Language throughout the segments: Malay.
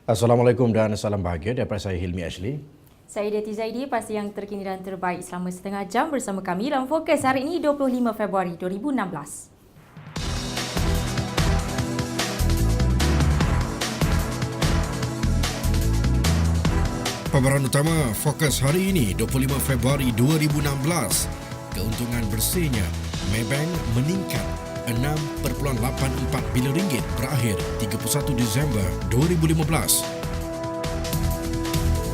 Assalamualaikum dan salam bahagia daripada saya Hilmi Ashley. Saya Deti Zaidi, pasti yang terkini dan terbaik selama setengah jam bersama kami dalam Fokus hari ini 25 Februari 2016. Paparan utama Fokus hari ini 25 Februari 2016. Keuntungan bersihnya Maybank meningkat 6.84 bilion ringgit berakhir 31 Disember 2015.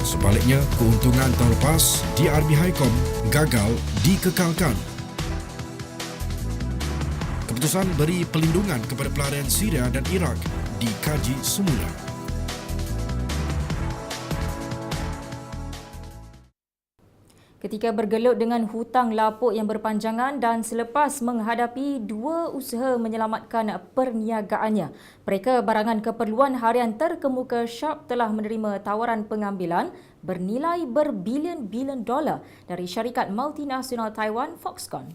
Sebaliknya, keuntungan tahun lepas DRB Highcom gagal dikekalkan. Keputusan beri pelindungan kepada pelarian Syria dan Iraq dikaji semula. Ketika bergelut dengan hutang lapuk yang berpanjangan dan selepas menghadapi dua usaha menyelamatkan perniagaannya, mereka barangan keperluan harian terkemuka Sharp telah menerima tawaran pengambilan bernilai berbilion-bilion dolar dari syarikat multinasional Taiwan Foxconn.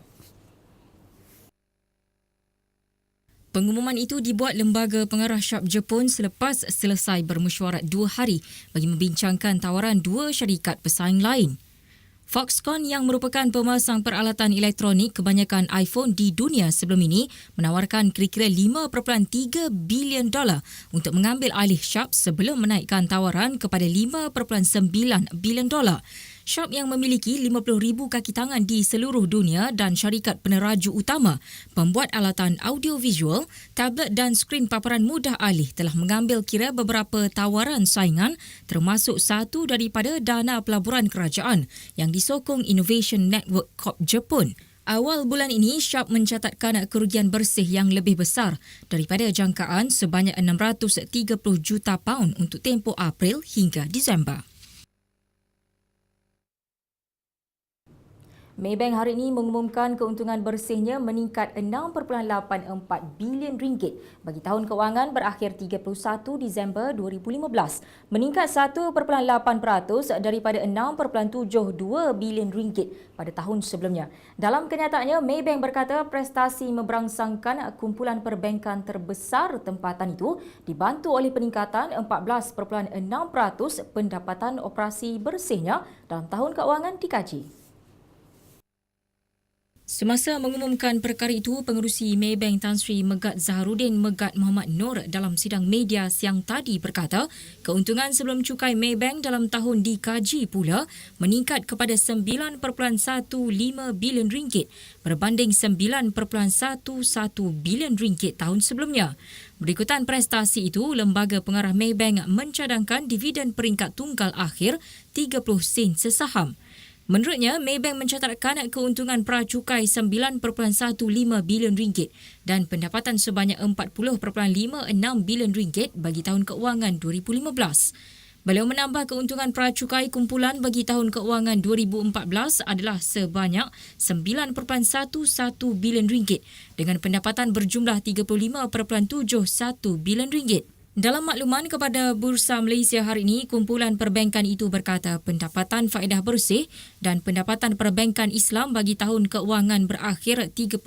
Pengumuman itu dibuat Lembaga Pengarah Sharp Jepun selepas selesai bermesyuarat 2 hari bagi membincangkan tawaran dua syarikat pesaing lain. Foxconn yang merupakan pemasang peralatan elektronik kebanyakan iPhone di dunia sebelum ini menawarkan kira-kira 5.3 bilion dolar untuk mengambil alih Sharp sebelum menaikkan tawaran kepada 5.9 bilion dolar. Sharp yang memiliki 50,000 kaki tangan di seluruh dunia dan syarikat peneraju utama, pembuat alatan audiovisual, tablet dan skrin paparan mudah alih telah mengambil kira beberapa tawaran saingan termasuk satu daripada dana pelaburan kerajaan yang disokong Innovation Network Corp Jepun. Awal bulan ini, Sharp mencatatkan kerugian bersih yang lebih besar daripada jangkaan sebanyak 630 juta pound untuk tempoh April hingga Disember. Maybank hari ini mengumumkan keuntungan bersihnya meningkat 6.84 bilion ringgit bagi tahun kewangan berakhir 31 Disember 2015, meningkat 1.8% daripada 6.72 bilion ringgit pada tahun sebelumnya. Dalam kenyataannya, Maybank berkata prestasi memberangsangkan kumpulan perbankan terbesar tempatan itu dibantu oleh peningkatan 14.6% pendapatan operasi bersihnya dalam tahun kewangan dikaji. Semasa mengumumkan perkara itu, Pengerusi Maybank Tan Sri Megat Zaharuddin Megat Muhammad Noor dalam sidang media siang tadi berkata, keuntungan sebelum cukai Maybank dalam tahun dikaji pula meningkat kepada 9.15 bilion ringgit berbanding 9.11 bilion ringgit tahun sebelumnya. Berikutan prestasi itu, Lembaga Pengarah Maybank mencadangkan dividen peringkat tunggal akhir 30 sen sesaham. Menurutnya, Maybank mencatatkan keuntungan pracukai 9.15 bilion ringgit dan pendapatan sebanyak 40.56 bilion ringgit bagi tahun keuangan 2015. Beliau menambah keuntungan pracukai kumpulan bagi tahun keuangan 2014 adalah sebanyak 9.11 bilion ringgit dengan pendapatan berjumlah 35.71 bilion ringgit. Dalam makluman kepada Bursa Malaysia hari ini, kumpulan perbankan itu berkata pendapatan faedah bersih dan pendapatan perbankan Islam bagi tahun keuangan berakhir 31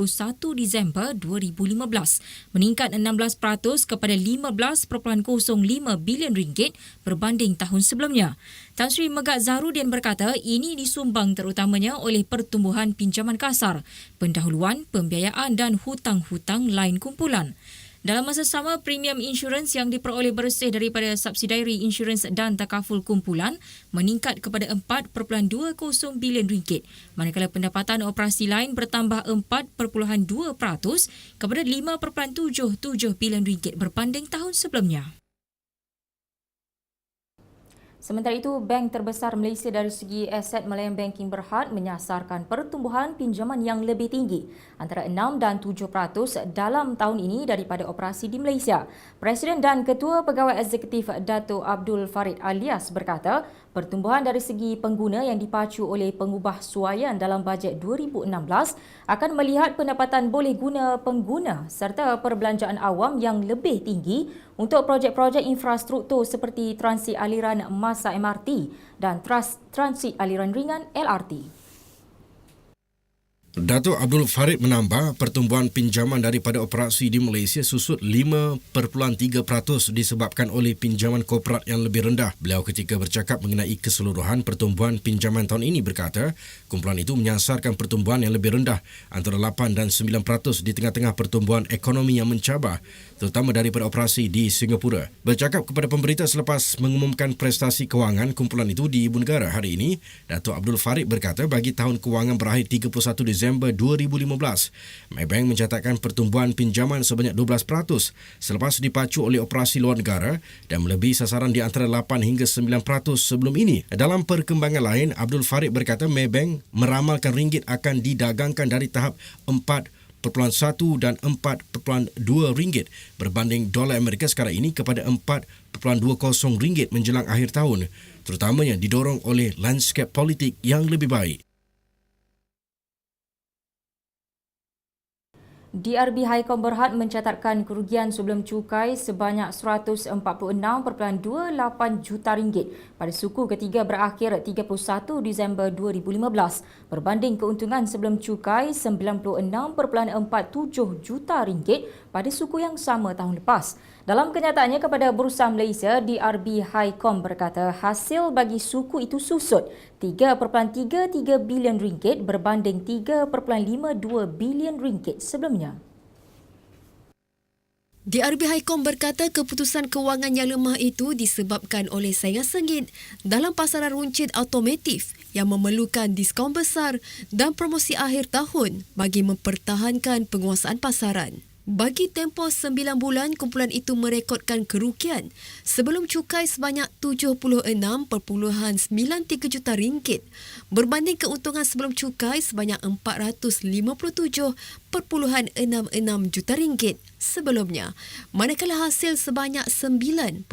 Disember 2015 meningkat 16% kepada 15.05 bilion ringgit berbanding tahun sebelumnya. Tan Sri Megat Zaharuddin berkata ini disumbang terutamanya oleh pertumbuhan pinjaman kasar, pendahuluan, pembiayaan dan hutang-hutang lain kumpulan. Dalam masa sama, premium insurans yang diperoleh bersih daripada subsidiari insurans dan takaful kumpulan meningkat kepada 4.20 bilion ringgit, manakala pendapatan operasi lain bertambah 4.2% kepada 5.77 bilion ringgit berbanding tahun sebelumnya. Sementara itu, bank terbesar Malaysia dari segi aset Malayan Banking Berhad menyasarkan pertumbuhan pinjaman yang lebih tinggi antara 6 dan 7% dalam tahun ini daripada operasi di Malaysia. Presiden dan Ketua Pegawai Eksekutif Dato' Abdul Farid Alias berkata, pertumbuhan dari segi pengguna yang dipacu oleh pengubahsuaian dalam bajet 2016 akan melihat pendapatan boleh guna pengguna serta perbelanjaan awam yang lebih tinggi untuk projek-projek infrastruktur seperti transit aliran masa MRT dan transit aliran ringan LRT. Datuk Abdul Farid menambah pertumbuhan pinjaman daripada operasi di Malaysia susut 5.3% disebabkan oleh pinjaman korporat yang lebih rendah. Beliau ketika bercakap mengenai keseluruhan pertumbuhan pinjaman tahun ini berkata, kumpulan itu menyasarkan pertumbuhan yang lebih rendah antara 8 dan 9% di tengah-tengah pertumbuhan ekonomi yang mencabar, terutama daripada operasi di Singapura. Bercakap kepada pemberita selepas mengumumkan prestasi kewangan kumpulan itu di Ibu Negara hari ini, Datuk Abdul Farid berkata bagi tahun kewangan berakhir 31 Disember 2015, Maybank mencatatkan pertumbuhan pinjaman sebanyak 12% selepas dipacu oleh operasi luar negara dan melebihi sasaran di antara 8 hingga 9% sebelum ini. Dalam perkembangan lain, Abdul Farid berkata Maybank meramalkan ringgit akan didagangkan dari tahap 4.1 dan 4.2 ringgit berbanding dolar Amerika sekarang ini kepada 4.20 ringgit menjelang akhir tahun, terutamanya didorong oleh lanskap politik yang lebih baik. DRB High Comm Berhad mencatatkan kerugian sebelum cukai sebanyak 146.28 juta ringgit pada suku ketiga berakhir 31 Disember 2015 berbanding keuntungan sebelum cukai 96.47 juta ringgit pada suku yang sama tahun lepas. Dalam kenyataannya kepada Bursa Malaysia, DRB High Comm berkata hasil bagi suku itu susut 3.33 bilion ringgit berbanding 3.52 bilion ringgit sebelumnya. DRB High Comm berkata keputusan kewangan yang lemah itu disebabkan oleh saingan sengit dalam pasaran runcit automotif yang memerlukan diskaun besar dan promosi akhir tahun bagi mempertahankan penguasaan pasaran. Bagi tempoh 9 bulan, kumpulan itu merekodkan kerugian sebelum cukai sebanyak 76.93 juta ringgit berbanding keuntungan sebelum cukai sebanyak 457.66 juta ringgit sebelumnya, manakala hasil sebanyak 9.54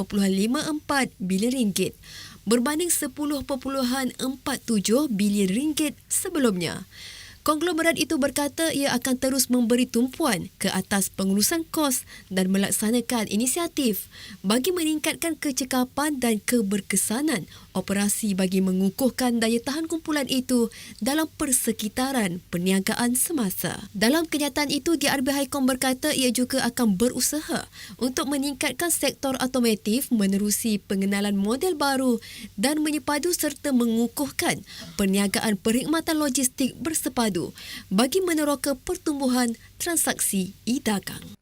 bilion ringgit berbanding 10.47 bilion ringgit sebelumnya. Konglomerat itu berkata ia akan terus memberi tumpuan ke atas pengurusan kos dan melaksanakan inisiatif bagi meningkatkan kecekapan dan keberkesanan operasi bagi mengukuhkan daya tahan kumpulan itu dalam persekitaran perniagaan semasa. Dalam kenyataan itu, DRB High Comm berkata ia juga akan berusaha untuk meningkatkan sektor automotif menerusi pengenalan model baru dan menyepadu serta mengukuhkan perniagaan perkhidmatan logistik bersepadu bagi meneroka pertumbuhan transaksi e-dagang.